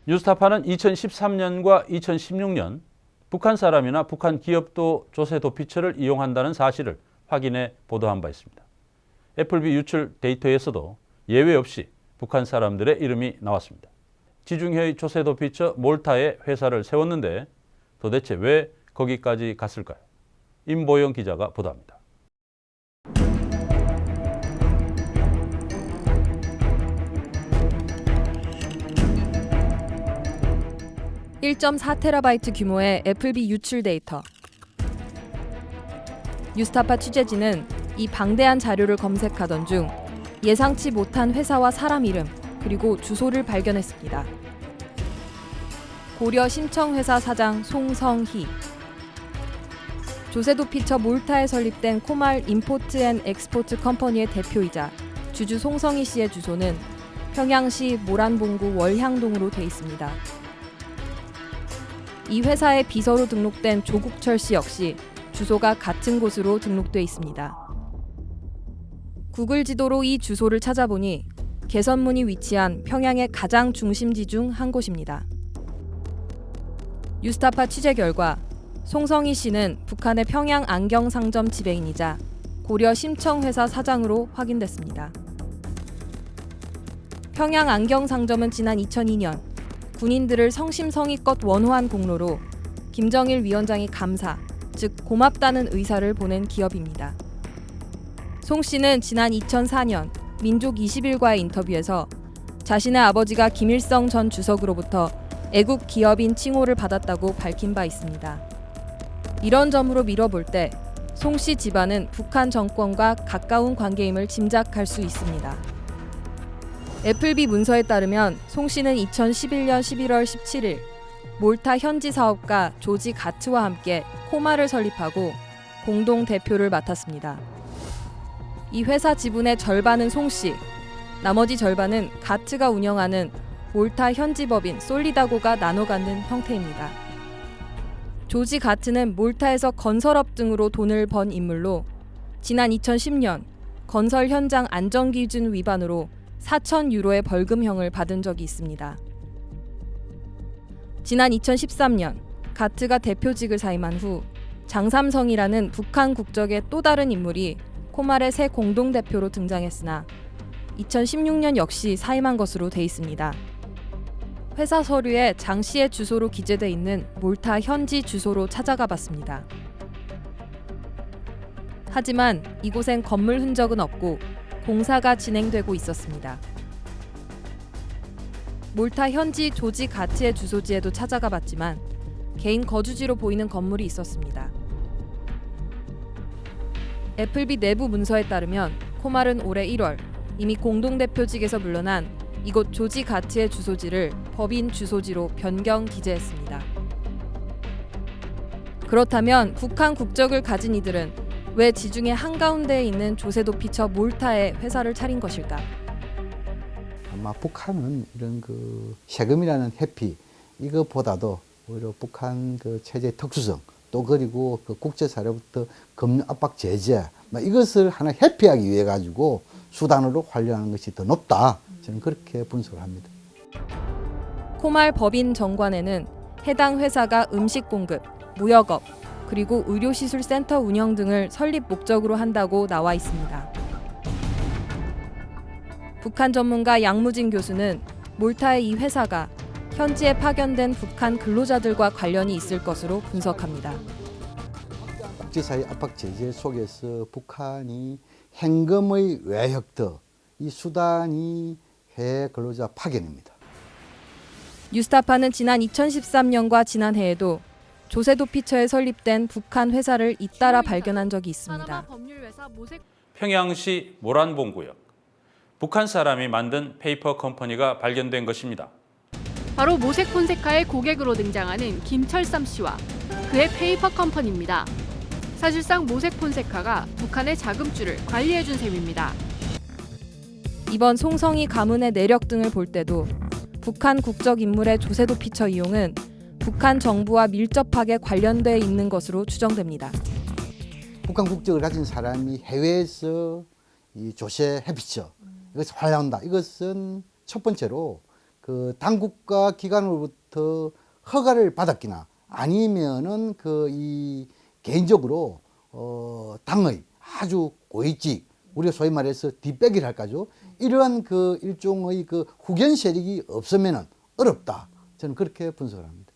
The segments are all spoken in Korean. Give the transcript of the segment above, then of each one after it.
뉴스타파는 2013년과 2016년 북한 사람이나 북한 기업도 조세 도피처를 이용한다는 사실을 확인해 보도한 바 있습니다. 애플비 유출 데이터에서도 예외 없이 북한 사람들의 이름이 나왔습니다. 지중해의 조세 도피처 몰타에 회사를 세웠는데 도대체 왜 거기까지 갔을까요? 임보영 기자가 보도합니다. 1.4TB 규모의 애플비 유출 데이터. 뉴스타파 취재진은 이 방대한 자료를 검색하던 중 예상치 못한 회사와 사람 이름 그리고 주소를 발견했습니다. 고려 심청회사 사장 송성희. 조세도피처 몰타에 설립된 코말 임포트 앤 엑스포트 컴퍼니의 대표이자 주주 송성희 씨의 주소는 평양시 모란봉구 월향동으로 돼 있습니다. 이 회사의 비서로 등록된 조국철 씨 역시 주소가 같은 곳으로 등록돼 있습니다. 구글 지도로 이 주소를 찾아보니 개선문이 위치한 평양의 가장 중심지 중 한 곳입니다. 뉴스타파 취재 결과 송성희 씨는 북한의 평양 안경상점 지배인이자 고려 심청회사 사장으로 확인됐습니다. 평양 안경상점은 지난 2002년 군인들을 성심성의껏 원호한 공로로 김정일 위원장이 감사, 즉 고맙다는 의사를 보낸 기업입니다. 송 씨는 지난 2004년 민족 21과의 인터뷰에서 자신의 아버지가 김일성 전 주석으로부터 애국 기업인 칭호를 받았다고 밝힌 바 있습니다. 이런 점으로 미뤄볼 때 송 씨 집안은 북한 정권과 가까운 관계임을 짐작할 수 있습니다. 애플비 문서에 따르면 송 씨는 2011년 11월 17일 몰타 현지 사업가 조지 가트와 함께 코마를 설립하고 공동 대표를 맡았습니다. 이 회사 지분의 절반은 송 씨, 나머지 절반은 가트가 운영하는 몰타 현지 법인 솔리다고가 나눠 갖는 형태입니다. 조지 가트는 몰타에서 건설업 등으로 돈을 번 인물로 지난 2010년 건설 현장 안전기준 위반으로 4,000유로의 벌금형을 받은 적이 있습니다. 지난 2013년 가트가 대표직을 사임한 후 장삼성이라는 북한 국적의 또 다른 인물이 코말의 새 공동대표로 등장했으나 2016년 역시 사임한 것으로 돼 있습니다. 회사 서류에 장 씨의 주소로 기재돼 있는 몰타 현지 주소로 찾아가 봤습니다. 하지만 이곳엔 건물 흔적은 없고 공사가 진행되고 있었습니다. 몰타 현지 조지 가트의 주소지에도 찾아가 봤지만 개인 거주지로 보이는 건물이 있었습니다. 애플비 내부 문서에 따르면 코말은 올해 1월 이미 공동대표직에서 물러난 이곳 조지 가트의 주소지를 법인 주소지로 변경 기재했습니다. 그렇다면 북한 국적을 가진 이들은 왜 지중해 한가운데에 있는 조세도피처 몰타에 회사를 차린 것일까? 아마 북한은 이런 세금이라는 회피 이것보다도 오히려 북한 체제의 특수성 또 그리고 국제사회로부터 금융 압박 제재 이것을 하나 회피하기 위해 가지고 수단으로 활용하는 것이 더 높다. 저는 그렇게 분석을 합니다. 코말 법인 정관에는 해당 회사가 음식 공급, 무역업, 그리고 의료시술센터 운영 등을 설립 목적으로 한다고 나와 있습니다. 북한 전문가 양무진 교수는 몰타의 이 회사가 현지에 파견된 북한 근로자들과 관련이 있을 것으로 분석합니다. 국제사회 압박 제재 속에서 북한이 현금의 외혁터, 이 수단이 해외 근로자 파견입니다. 뉴스타파는 지난 2013년과 지난해에도 조세도피처에 설립된 북한 회사를 잇따라 발견한 적이 있습니다. 평양시 모란봉구역. 북한 사람이 만든 페이퍼 컴퍼니가 발견된 것입니다. 바로 모색 폰세카의 고객으로 등장하는 김철삼 씨와 그의 페이퍼 컴퍼니입니다. 사실상 모색 폰세카가 북한의 자금줄을 관리해준 셈입니다. 이번 송성희 가문의 내력 등을 볼 때도 북한 국적 인물의 조세도피처 이용은 북한 정부와 밀접하게 관련돼 있는 것으로 추정됩니다. 북한 국적을 가진 사람이 해외에서 이 조세 회피처 이것을 활용한다. 이것은 첫 번째로 그 당국과 기관으로부터 허가를 받았기나 아니면은 그 이 개인적으로 당의 아주 고위직 우리가 소위 말해서 뒷배기를 할까죠. 이러한 그 일종의 그 후견 세력이 없으면은 어렵다. 저는 그렇게 분석을 합니다.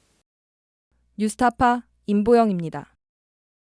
뉴스타파 임보영입니다.